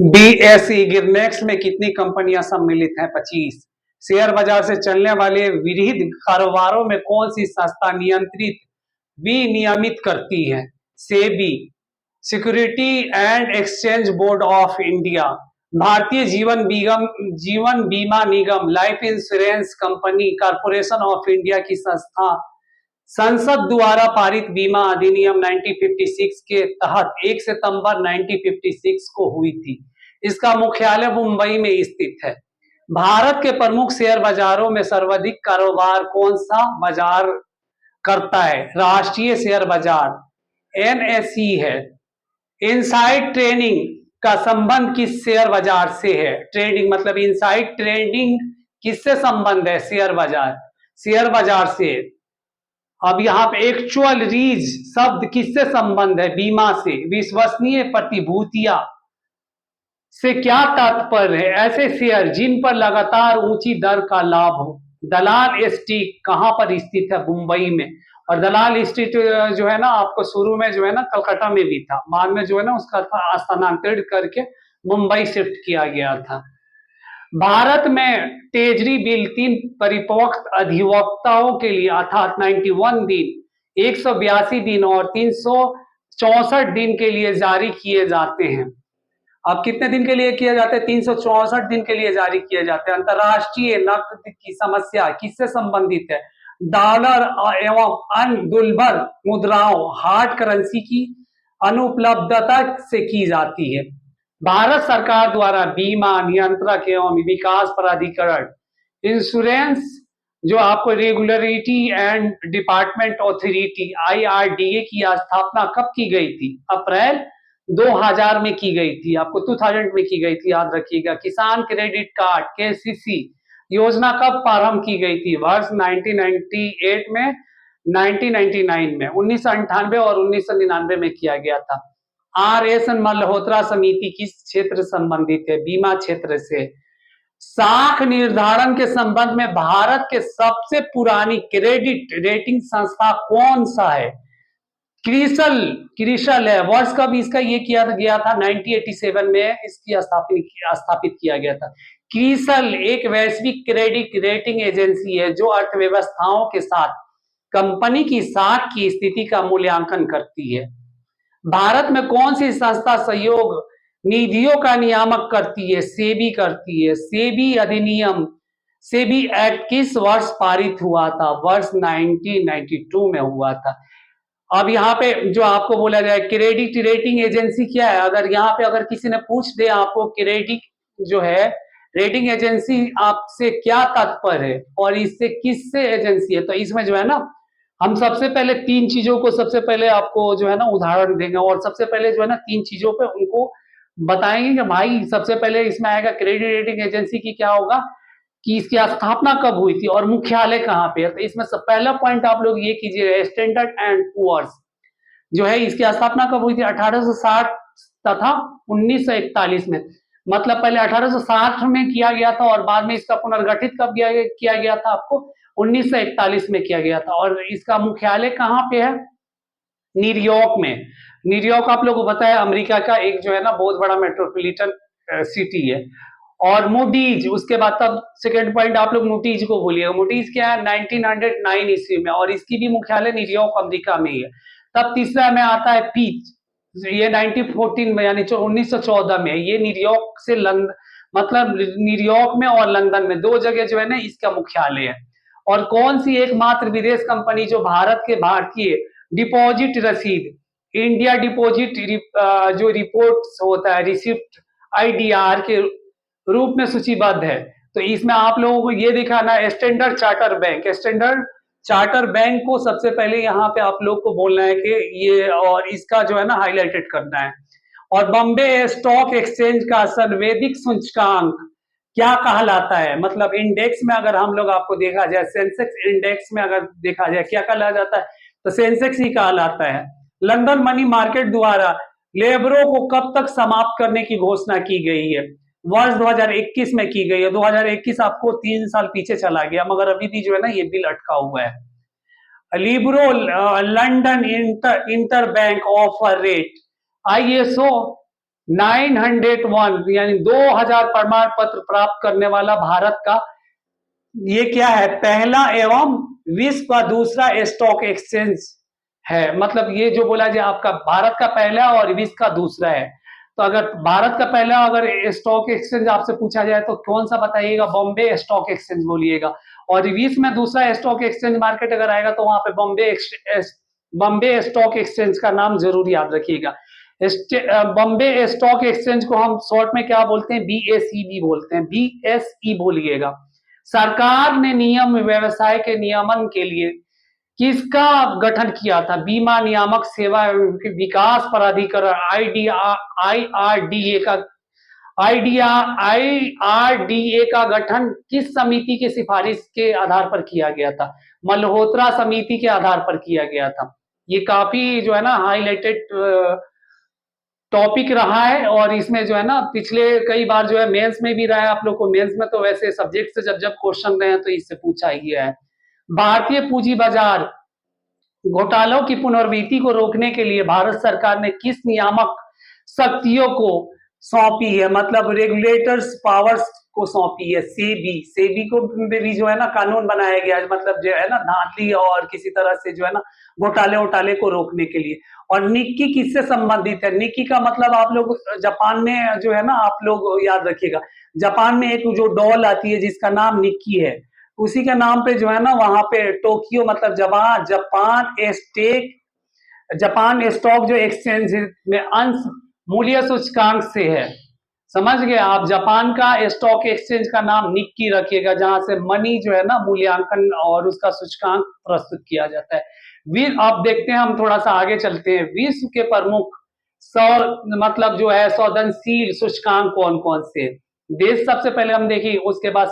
BSE गिरनेक्स में कितनी कंपनियां सम्मिलित हैं? 25। शेयर बाजार से चलने वाले विविध कारोबारों में कौन सी संस्था नियंत्रित विनियमित करती है? SEBI, security and exchange board of India, भारतीय जीवन बीमा निगम, life insurance company corporation of India की संस्था। संसद द्वारा पारित बीमा अधिनियम 1956 के तहत 1 सितंबर 1956 को हुई थी। इसका मुख्यालय मुंबई में स्थित है। भारत के प्रमुख शेयर बाजारों में सर्वाधिक कारोबार कौन सा बाजार करता है? राष्ट्रीय शेयर बाजार एनएसई है। इनसाइड ट्रेडिंग का संबंध किस शेयर बाजार से है? ट्रेडिंग मतलब इनसाइड ट्रेडिंग किससे संबंध है? शेयर बाजार से। अब यहाँ पे एक्चुअल रीज शब्द किससे संबंध है? बीमा से। विश्वसनीय प्रतिभूतियां से क्या तात्पर्य है? ऐसे शेयर जिन पर लगातार ऊंची दर का लाभ हो। दलाल स्ट्रीट कहां पर स्थित है? मुंबई में। और दलाल स्ट्रीट जो है ना, आपको शुरू में जो है ना कलकत्ता में भी था, बाद में जो है ना उसका स्थानांतरित करके मुंबई शिफ्ट किया गया था। भारत में ट्रेजरी बिल 3 परिपक्व अधिवक्ताओं के लिए अर्थात 91 दिन, 182 दिन और 364 दिन के लिए जारी किए जाते हैं। अब कितने दिन के लिए किए जाते हैं? 364 दिन के लिए जारी किए जाते हैं। अंतरराष्ट्रीय नकद की समस्या किससे संबंधित है? डॉलर एवं अन्य दुर्लभ मुद्राओं हार्ड करेंसी की अनुपलब्धता से की जाती है। भारत सरकार द्वारा बीमा नियंत्रक एवं विकास प्राधिकरण इंश्योरेंस जो आपको regulatory and department authority IRDA की स्थापना कब की गई थी? अप्रैल 2000 में की गई थी। आपको 2000 में की गई थी, याद रखिएगा। किसान क्रेडिट कार्ड KCC योजना कब प्रारंभ की गई थी? वर्ष 1998 में, 1999 में, 1998 और 1999 में किया गया था। RS मल्होत्रा समिति किस क्षेत्र से संबंधित है? बीमा क्षेत्र से। साख निर्धारण के संबंध में भारत के सबसे पुरानी क्रेडिट रेटिंग संस्था कौन सा है? क्रिसल है। वर्ष कब इसका ये किया गया था? 1987 में इसकी स्थापित किया गया था। क्रिसल एक वैश्विक क्रेडिट रेटिंग एजेंसी है जो अर्थव्यवस्थाओं के साथ कंपनी की साख की स्थिति का मूल्यांकन करती है। भारत में कौन सी संस्था सहयोग निधियों का नियामक करती है? सेबी करती है। सेबी अधिनियम, सेबी एक्ट किस वर्ष पारित हुआ था? वर्ष 1992 में हुआ था। अब यहाँ पे जो आपको बोला जाए क्रेडिट रेटिंग एजेंसी क्या है? अगर यहाँ पे अगर किसी ने पूछ दे आपको क्रेडिट जो है रेटिंग एजेंसी आपसे क्या तात्पर्य है और इससे किससे एजेंसी है, तो इसमें जो है ना हम सबसे पहले 3 चीजों को सबसे पहले आपको जो है ना उदाहरण देंगे और सबसे पहले जो है ना 3 चीजों पे उनको बताएंगे कि भाई सबसे पहले इसमें आएगा क्रेडिट रेटिंग एजेंसी की क्या होगा कि इसकी स्थापना कब हुई थी और मुख्यालय कहाँ पे है। तो इसमें सब पहला पॉइंट आप लोग ये कीजिएगा, स्टैंडर्ड एंड पुअर्स जो है इसकी स्थापना कब हुई थी? 1860 तथा 1941 में। मतलब पहले 1860 में किया गया था और बाद में इसका पुनर्गठित कब किया गया था? आपको 1941 में किया गया था। और इसका मुख्यालय कहाँ पे है? न्यूयॉर्क में। न्यूयॉर्क आप लोगों को पता है अमेरिका का एक जो है ना बहुत बड़ा मेट्रोपॉलिटन सिटी है। और मूडीज, उसके बाद तब सेकंड पॉइंट आप लोग मूडीज को बोलिएगा। मूडीज क्या है? 1909 ईस्वी में और इसकी भी मुख्यालय न्यूयॉर्क अमेरिका में ही है। तब तीसरा में आता है पीच, ये 1914 में यानी 1914 में। ये न्यूयॉर्क से मतलब न्यूयॉर्क में और लंदन में 2 जगह जो है ना इसका मुख्यालय है। और कौन सी एकमात्र विदेश कंपनी जो भारत के भारतीय डिपॉजिट रसीद, इंडिया डिपॉजिट जो रिपोर्ट होता है रिसिप्ट IDR के रूप में सूचीबद्ध है? तो इसमें आप लोगों को ये दिखाना है standard charter bank. Standard charter bank को सबसे पहले यहाँ पे आप लोग को बोलना है कि ये, और इसका जो है ना हाईलाइटेड करना है। और बॉम्बे स्टॉक एक्सचेंज का सर्वाधिक सूचकांक क्या कहलाता है? मतलब इंडेक्स में अगर हम लोग आपको देखा जाए, सेंसेक्स इंडेक्स में अगर देखा जाए क्या कहला जाता है? तो सेंसेक्स ही कहलाता है। लंदन मनी मार्केट द्वारा लेबरों को कब तक समाप्त करने की घोषणा की गई है? वर्ष 2021 में की गई है। 2021 आपको 3 साल पीछे चला गया, मगर अभी भी जो है ना ये बिल अटका हुआ है। Libero London inter bank offer rate ISO 901 यानी 2000 प्रमाण पत्र प्राप्त करने वाला भारत का ये क्या है, पहला एवं विश्व का दूसरा स्टॉक एक्सचेंज है। मतलब ये जो बोला जाए आपका भारत का पहला और विश्व का दूसरा है। तो अगर भारत का पहला अगर स्टॉक एक्सचेंज आपसे पूछा जाए तो कौन सा बताइएगा, बॉम्बे स्टॉक एक्सचेंज बोलिएगा। और विश्व में दूसरा स्टॉक एक्सचेंज मार्केट अगर आएगा तो वहां पे बॉम्बे स्टॉक एक्सचेंज का नाम जरूर याद रखिएगा। बॉम्बे स्टॉक एक्सचेंज को हम शॉर्ट में क्या बोलते हैं, BSE बोलते हैं, BSE बोलिएगा। सरकार ने नियम व्यवसाय के नियमन के लिए किसका गठन किया था, बीमा नियामक सेवा एवं विकास प्राधिकरण IRDA का गठन किस समिति की सिफारिश के आधार पर किया गया था, मल्होत्रा समिति के आधार पर किया गया था। ये काफी जो है ना हाईलाइटेड टॉपिक रहा है और इसमें जो है ना पिछले कई बार जो है मेंस में भी रहा है। आप लोग को मेंस में तो वैसे सब्जेक्ट से जब क्वेश्चन रहे हैं तो इससे पूछा ही गया है। भारतीय पूंजी बाजार घोटालों की पुनर्वृत्ति को रोकने के लिए भारत सरकार ने किस नियामक शक्तियों को सौंपी है, मतलब रेगुलेटर्स पावर्स को सौंपी है, सेबी को भी जो है ना कानून बनाया गया है, मतलब जो है ना धांधली और किसी तरह से जो है ना घोटाले को रोकने के लिए। और निक्की किससे संबंधित है, निक्की का मतलब आप लोग जापान में जो है ना आप लोग याद रखिएगा, जापान में एक जो डॉल आती है जिसका नाम निक्की है, उसी के नाम पे जो है ना वहां पे टोक्यो मतलब जापान स्टॉक जो एक्सचेंज में अंश मूल्य सूचकांक से है। समझ गए आप, जापान का स्टॉक एक्सचेंज का नाम निक्की रखिएगा, जहां से मनी जो है ना मूल्यांकन और उसका सूचकांक प्रस्तुत किया जाता है। अब देखते हैं, हम थोड़ा सा आगे चलते हैं। विश्व के प्रमुख सौर मतलब जो है संवेदनशील सूचकांक कौन कौन से देश, सबसे पहले हम देखेंगे, उसके बाद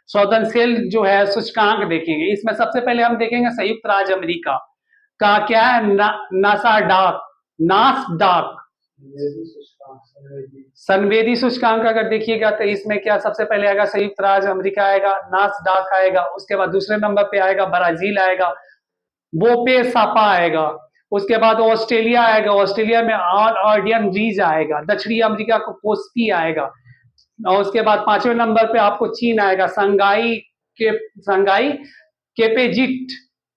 संवेदनशील जो है सूचकांक देखेंगे। इसमें सबसे पहले हम देखेंगे संयुक्त राज्य अमेरिका का क्या है, नासडाक संवेदी सूचकांक अगर देखिएगा तो इसमें क्या सबसे पहले आएगा संयुक्त राज्य अमेरिका आएगा, नासडाक आएगा, उसके बाद दूसरे नंबर पे आएगा ब्राजील आएगा, बोपे सापा आएगा, उसके बाद ऑस्ट्रेलिया आएगा, ऑस्ट्रेलिया में आर्डियन रीज आएगा, दक्षिणी अमेरिका को कोस्पी आएगा, और उसके बाद पांचवें नंबर पे आपको चीन आएगा, संगाई केपेजिट,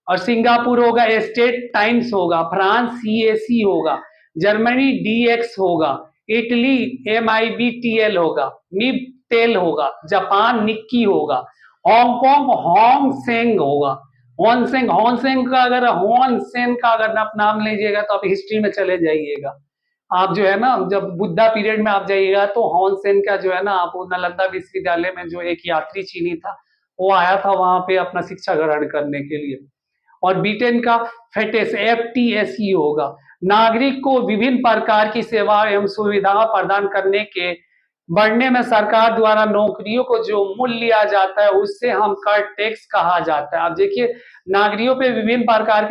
और सिंगापुर होगा स्टेट टाइम्स होगा, फ्रांस CAC होगा, जर्मनी DX होगा, इटली MIBTL होगा, मिबटेल होगा, जापान निक्की होगा, हांगकांग होंगसेंग होगा, होनसेंग का अगर आप नाम लीजिएगा तो आप हिस्ट्री में चले जाइएगा। आप जो है ना जब बुद्धा पीरियड में आप जाइएगा तो होनसेन का जो है ना आप नालंदा विश्वविद्यालय में जो एक यात्री चीनी था वो आया था वहां पे अपना शिक्षा ग्रहण करने के लिए। और ब्रिटेन का FTSE होगा। नागरिक को विभिन्न प्रकार की सेवा एवं सुविधाएं प्रदान करने के बढ़ने में सरकार द्वारा नौकरियों को जो मूल्य लिया जाता है उससे हम कर टैक्स कहा जाता है। अब देखिए नागरिकों पे विभिन्न प्रकार